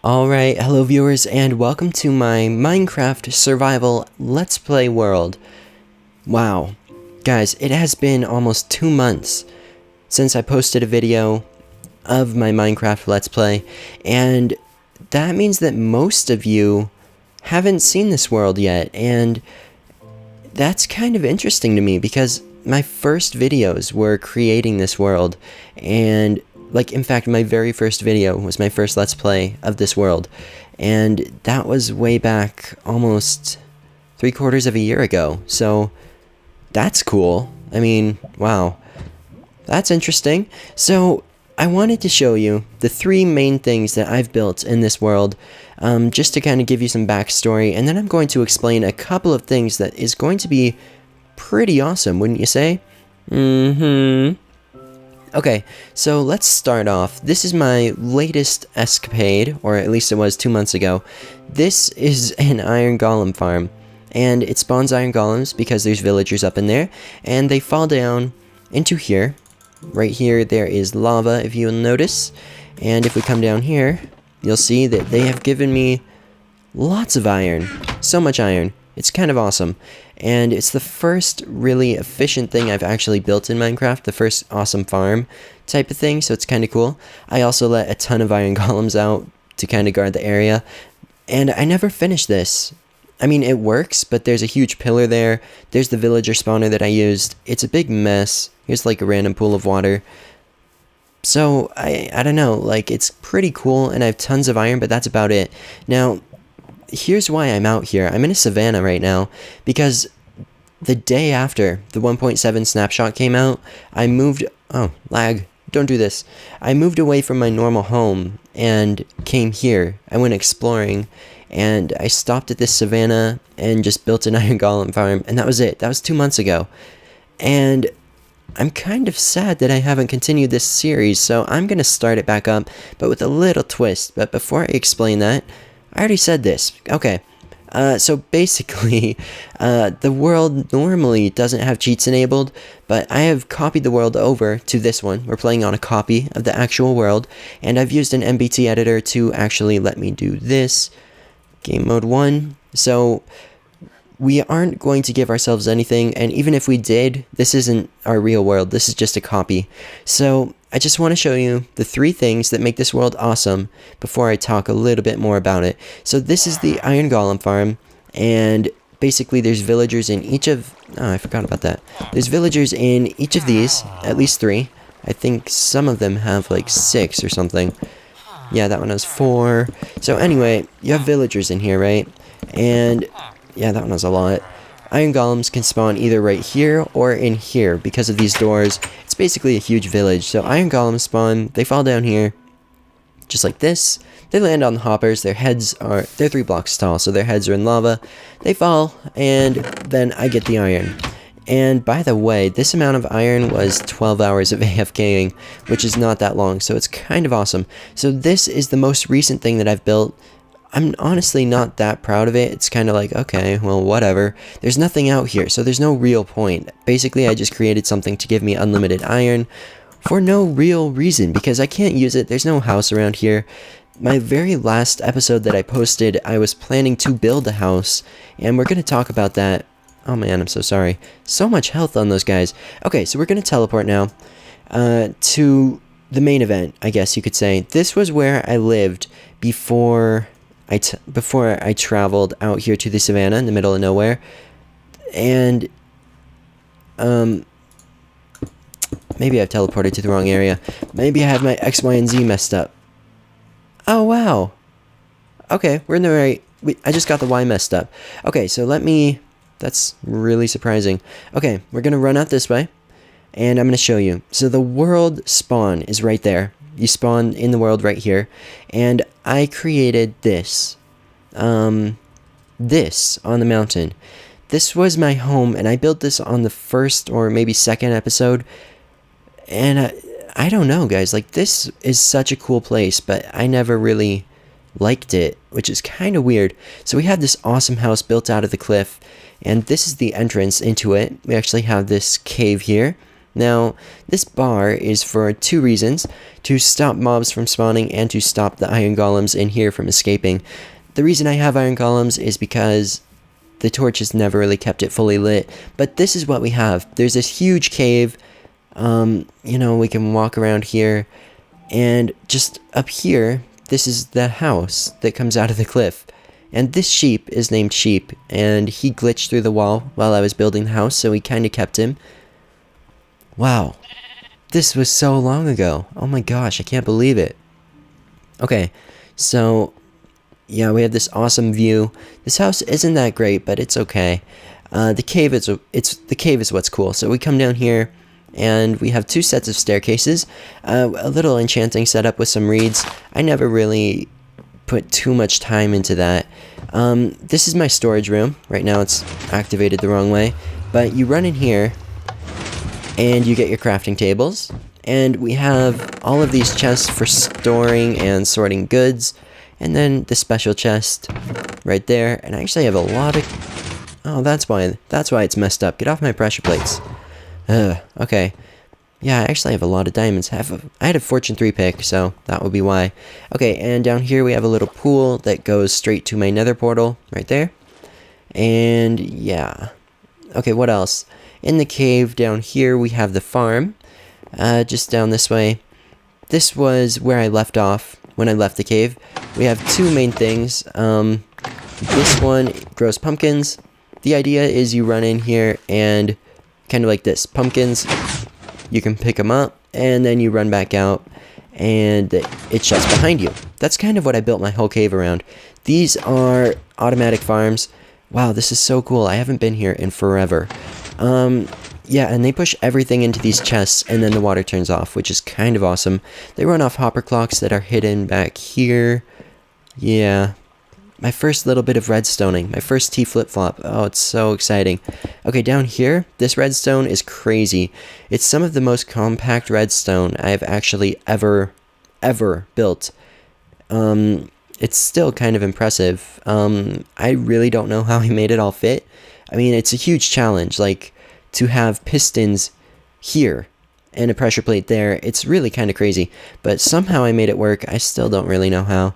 Alright, hello viewers and welcome to my Minecraft survival Let's Play world. Wow, guys, it has been almost 2 months since I posted a video of my Minecraft Let's Play, and that means that most of you haven't seen this world yet, and that's kind of interesting to me because my first videos were creating this world, and in fact, my very first video was my first Let's Play of this world, and that was way back almost 3/4 of a year ago, so that's cool. I mean, wow, that's interesting. So I wanted to show you the 3 main things that I've built in this world, just to kind of give you some backstory, and then I'm going to explain a couple of things that is going to be pretty awesome, wouldn't you say? Okay, so let's start off. This is my latest escapade, or at least it was 2 months ago. This is an iron golem farm, and it spawns iron golems because there's villagers up in there, and they fall down into here. Right here, there is lava, if you'll notice, and if we come down here, you'll see that they have given me lots of iron. So much iron. It's kind of awesome, and it's the first really efficient thing I've actually built in Minecraft, the first awesome farm type of thing, so it's kind of cool. I also let a ton of iron golems out to kind of guard the area, and I never finished this. I mean, it works, but there's a huge pillar there. There's the villager spawner that I used. It's a big mess. Here's like a random pool of water. So, I don't know, like, it's pretty cool, and I have tons of iron, but that's about it. Now, here's why I'm out here. I'm in a savannah right now because the day after the 1.7 snapshot came out, I moved... Oh, lag. Don't do this. I moved away from my normal home and came here. I went exploring and I stopped at this savannah and just built an iron golem farm, and that was it. That was 2 months ago. And I'm kind of sad that I haven't continued this series, so I'm going to start it back up, but with a little twist. But before I explain that, I already said this. Okay, so basically, the world normally doesn't have cheats enabled, but I have copied the world over to this one. We're playing on a copy of the actual world, and I've used an MBT editor to actually let me do this. Game mode 1. So we aren't going to give ourselves anything, and even if we did, this isn't our real world. This is just a copy. So I just want to show you the 3 things that make this world awesome before I talk a little bit more about it. So this is the iron golem farm, and basically there's villagers in each of... Oh, I forgot about that. There's villagers in each of these, at least 3. I think some of them have like 6 or something. Yeah, that one has 4. So anyway, you have villagers in here, right? And yeah, that one has a lot. Iron golems can spawn either right here or in here because of these doors. It's basically a huge village. So iron golems spawn, they fall down here, just like this. They land on the hoppers. They're 3 blocks tall, so their heads are in lava. They fall, and then I get the iron. And by the way, this amount of iron was 12 hours of AFKing, which is not that long, so it's kind of awesome. So this is the most recent thing that I've built. I'm honestly not that proud of it. It's kind of like, okay, well, whatever. There's nothing out here, so there's no real point. Basically, I just created something to give me unlimited iron for no real reason, because I can't use it. There's no house around here. My very last episode that I posted, I was planning to build a house, and we're going to talk about that. Oh man, I'm so sorry. So much health on those guys. Okay, so we're going to teleport now to the main event, I guess you could say. This was where I lived before I traveled out here to the savannah in the middle of nowhere, and maybe I've teleported to the wrong area. Maybe I have my X, Y, and Z messed up. Oh wow. Okay, we're in the right... I just got the Y messed up. Okay, so that's really surprising. Okay, we're gonna run out this way, and I'm gonna show you. So the world spawn is right there. You spawn in the world right here, and I created this. This on the mountain. This was my home, and I built this on the first or maybe second episode, and I don't know, guys, like, this is such a cool place, but I never really liked it, which is kind of weird. So we have this awesome house built out of the cliff, and this is the entrance into it. We actually have this cave here Now, this bar is for two reasons: to stop mobs from spawning and to stop the iron golems in here from escaping. The reason I have iron golems is because the torches never really kept it fully lit, but this is what we have. There's this huge cave. You know, we can walk around here, and just up here, this is the house that comes out of the cliff. And this sheep is named Sheep, and he glitched through the wall while I was building the house, so we kind of kept him. Wow, this was so long ago. Oh my gosh, I can't believe it. Okay, so yeah, we have this awesome view. This house isn't that great, but it's okay. The cave is what's cool. So we come down here, and we have two sets of staircases, a little enchanting setup with some reeds. I never really put too much time into that. This is my storage room. Right now it's activated the wrong way, but you run in here, and you get your crafting tables, and we have all of these chests for storing and sorting goods, and then the special chest right there. And I actually have a lot of... Oh, that's why it's messed up. Get off my pressure plates. Okay. Yeah, I actually have a lot of diamonds. I had a Fortune 3 pick, so that would be why. Okay, and down here we have a little pool that goes straight to my nether portal, right there. And yeah. Okay, what else? In the cave down here we have the farm, just down this way. This was where I left off when I left the cave. We have two main things. This one grows pumpkins. The idea is you run in here and kind of like this. Pumpkins, you can pick them up, and then you run back out, and it shuts behind you. That's kind of what I built my whole cave around. These are automatic farms. Wow, this is so cool. I haven't been here in forever. Yeah, and they push everything into these chests, and then the water turns off, which is kind of awesome. They run off hopper clocks that are hidden back here. Yeah. My first little bit of redstoning. My first T flip-flop. Oh, it's so exciting. Okay, down here, this redstone is crazy. It's some of the most compact redstone I've actually ever built. It's still kind of impressive. I really don't know how I made it all fit. I mean, it's a huge challenge. Like, to have pistons here and a pressure plate there, it's really kind of crazy. But somehow I made it work. I still don't really know how.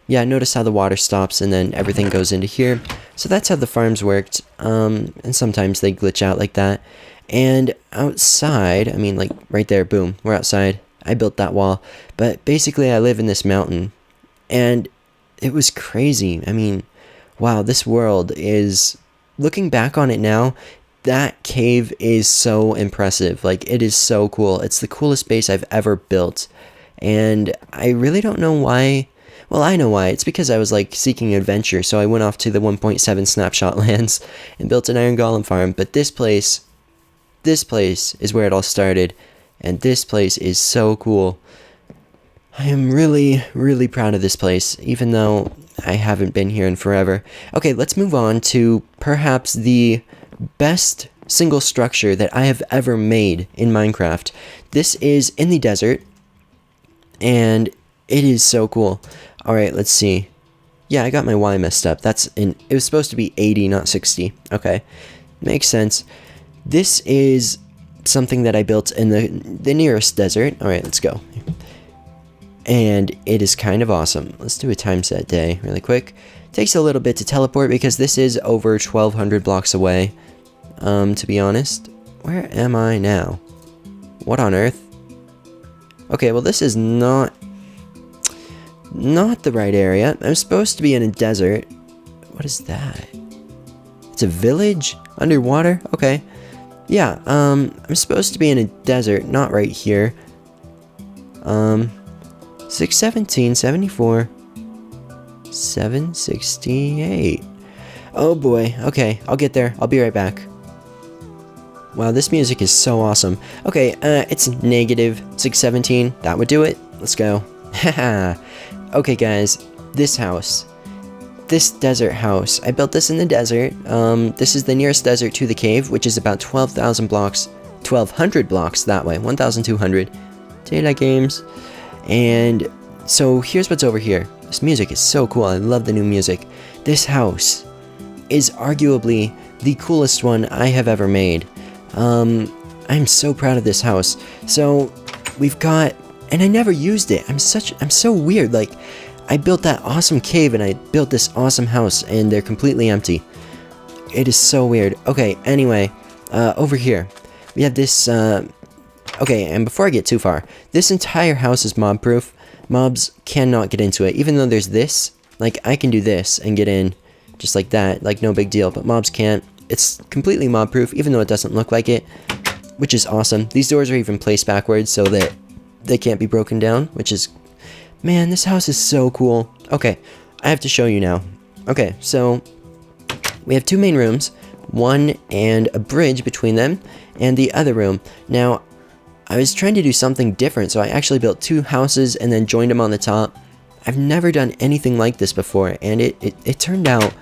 Yeah, notice how the water stops and then everything goes into here. So that's how the farms worked. And sometimes they glitch out like that. And outside, I mean, like right there, boom, we're outside. I built that wall. But basically I live in this mountain. And it was crazy. I mean, wow, this world is... Looking back on it now, that cave is so impressive. Like, it is so cool. It's the coolest base I've ever built. And I really don't know why... Well, I know why. It's because I was, like, seeking adventure, so I went off to the 1.7 snapshot lands and built an iron golem farm. But this place is where it all started, and this place is so cool. I am really, really proud of this place, even though I haven't been here in forever. Okay, let's move on to perhaps the best single structure that I have ever made in Minecraft. This is in the desert, and it is so cool. Alright, let's see. Yeah, I got my Y messed up. It was supposed to be 80, not 60. Okay, makes sense. This is something that I built in the nearest desert. Alright, let's go. And it is kind of awesome. Let's do a time set day really quick. Takes a little bit to teleport because this is over 1,200 blocks away. To be honest. Where am I now? What on earth? Okay, well this is not the right area. I'm supposed to be in a desert. What is that? It's a village? Underwater? Okay. Yeah, I'm supposed to be in a desert, not right here. 617, 74, 768. Oh boy. Okay, I'll get there. I'll be right back. Wow, this music is so awesome. Okay, it's negative 617. That would do it. Let's go. Haha. Okay, guys. This house. This desert house. I built this in the desert. This is the nearest desert to the cave, which is about 12,000 blocks. 1,200 blocks that way. 1,200. TalaiGames. And so here's what's over here. This music is so cool. I love the new music. This house is arguably the coolest one I have ever made. I'm so proud of this house. So we've got, and I never used it. I'm so weird. Like, I built that awesome cave and I built this awesome house and they're completely empty. It is so weird. Okay, anyway, over here we have this, okay, and before I get too far, this entire house is mob proof. Mobs cannot get into it, even though there's this. Like, I can do this and get in just like that, like no big deal, but mobs can't. It's completely mob proof, even though it doesn't look like it, which is awesome. These doors are even placed backwards so that they can't be broken down, which is, man, this house is so cool. Okay, I have to show you now. Okay, so we have two main rooms, one and a bridge between them, and the other room. Now, I was trying to do something different, so I actually built two houses and then joined them on the top. I've never done anything like this before, and it turned out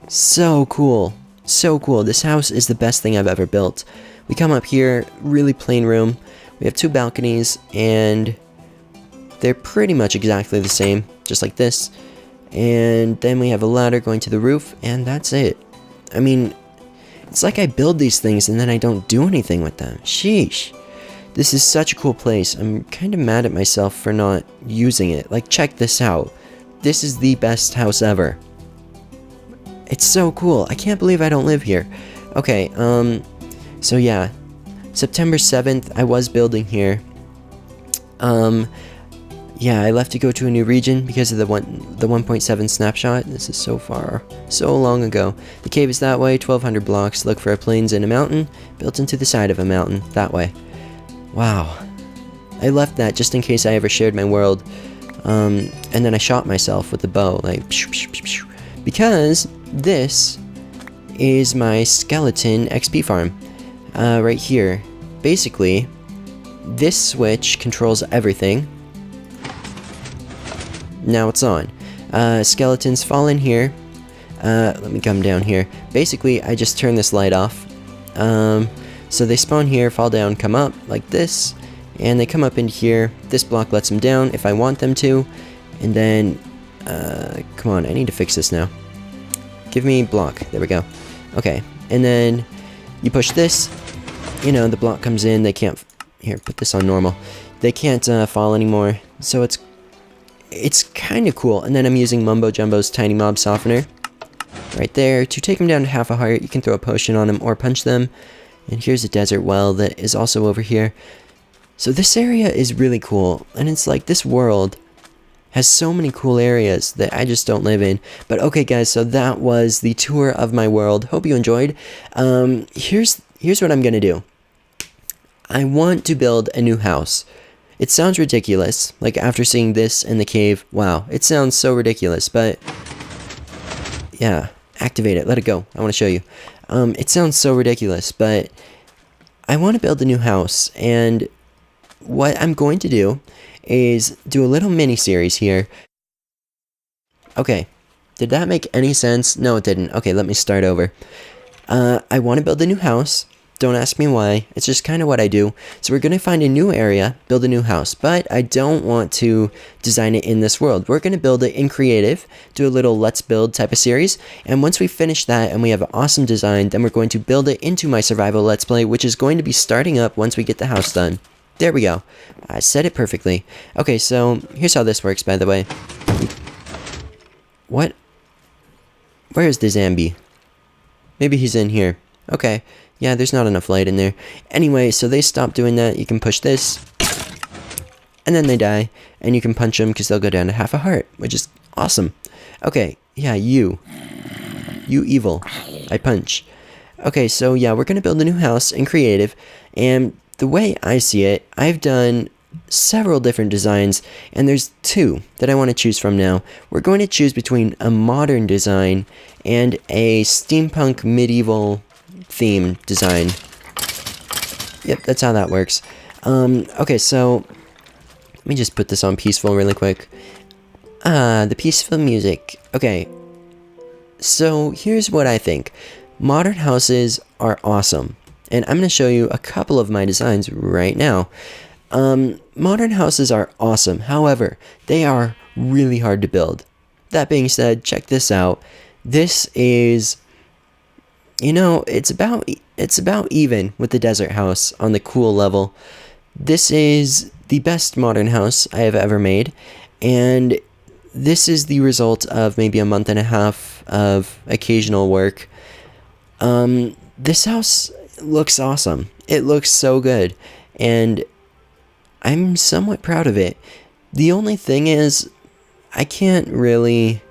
so cool. So cool. This house is the best thing I've ever built. We come up here, really plain room. We have two balconies, and they're pretty much exactly the same, just like this. And then we have a ladder going to the roof, and that's it. I mean, it's like I build these things and then I don't do anything with them. Sheesh. This is such a cool place. I'm kind of mad at myself for not using it. Like, check this out. This is the best house ever. It's so cool. I can't believe I don't live here. Okay, so yeah. September 7th, I was building here. Yeah, I left to go to a new region because of the 1.7 snapshot. This is so far, so long ago. The cave is that way, 1,200 blocks. Look for a plains and a mountain, built into the side of a mountain, that way. Wow. I left that just in case I ever shared my world. And then I shot myself with the bow, like, because this is my skeleton XP farm, right here. Basically, this switch controls everything. Now it's on. Skeletons fall in here. Let me come down here. Basically, I just turn this light off. So they spawn here, fall down, come up, like this. And they come up in here. This block lets them down if I want them to. And then, come on, I need to fix this now. Give me block. There we go. Okay. And then you push this. You know, the block comes in. They can't... Here, put this on normal. They can't fall anymore. So it's kind of cool. And then I'm using Mumbo Jumbo's Tiny Mob Softener right there. To take them down to half a heart, you can throw a potion on them or punch them. And here's a desert well that is also over here. So this area is really cool. And it's like this world has so many cool areas that I just don't live in. But okay, guys, so that was the tour of my world. Hope you enjoyed. Here's what I'm going to do. I want to build a new house. It sounds ridiculous, like after seeing this in the cave, wow, it sounds so ridiculous, but yeah, activate it, let it go, I want to show you. It sounds so ridiculous, but I want to build a new house, and what I'm going to do is do a little mini-series here. Okay, did that make any sense? No, it didn't. Okay, let me start over. I want to build a new house. Don't ask me why, it's just kind of what I do. So we're going to find a new area, build a new house, but I don't want to design it in this world. We're going to build it in creative, do a little let's build type of series, and once we finish that and we have an awesome design, then we're going to build it into my survival let's play, which is going to be starting up once we get the house done. There we go. I said it perfectly. Okay, so here's how this works, by the way. What? Where is the Zambi? Maybe he's in here. Okay. Yeah, there's not enough light in there. Anyway, so they stop doing that. You can push this. And then they die. And you can punch them because they'll go down to half a heart, which is awesome. Okay, yeah, you. You evil. I punch. Okay, so yeah, we're going to build a new house in creative. And the way I see it, I've done several different designs. And there's two that I want to choose from now. We're going to choose between a modern design and a steampunk medieval theme design. Yep, that's how that works. Okay, so let me just put this on peaceful really quick. The peaceful music. Okay, so here's what I think. Modern houses are awesome, and I'm going to show you a couple of my designs right now. Modern houses are awesome, however, they are really hard to build. That being said, check this out. This is You know, it's about even with the desert house on the cool level. This is the best modern house I have ever made, and this is the result of maybe a month and a half of occasional work. This house looks awesome. It looks so good, and I'm somewhat proud of it. The only thing is, I can't really...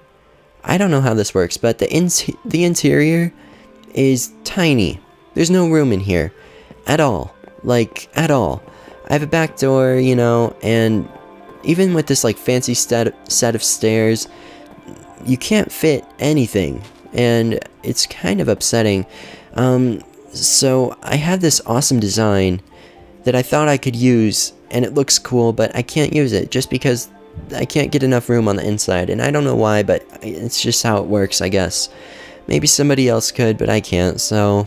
I don't know how this works, but the interior is tiny. There's no room in here. At all. Like, at all. I have a back door, you know, and even with this, like, fancy set of stairs, you can't fit anything. And it's kind of upsetting. So I have this awesome design that I thought I could use, and it looks cool, but I can't use it just because I can't get enough room on the inside, and I don't know why, but it's just how it works, I guess. Maybe somebody else could, but I can't, so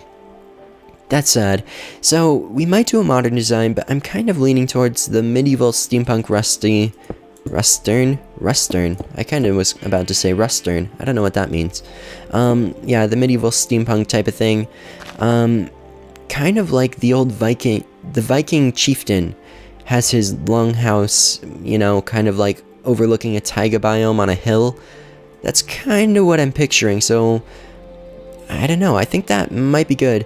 that's sad. So we might do a modern design, but I'm kind of leaning towards the medieval steampunk Rustern. I kind of was about to say Rustern. I don't know what that means. Yeah, the medieval steampunk type of thing. Kind of like the old the Viking chieftain has his longhouse, you know, kind of like overlooking a taiga biome on a hill. That's kind of what I'm picturing, so I don't know, I think that might be good.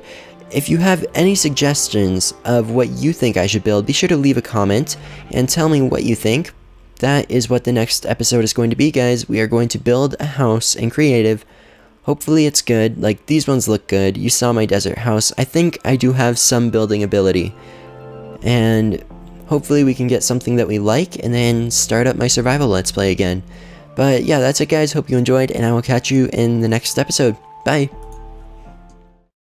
If you have any suggestions of what you think I should build, be sure to leave a comment and tell me what you think. That is what the next episode is going to be, guys. We are going to build a house in creative. Hopefully it's good. Like, these ones look good. You saw my desert house. I think I do have some building ability. And hopefully we can get something that we like and then start up my survival let's play again. But yeah, that's it, guys. Hope you enjoyed, and I will catch you in the next episode. Bye!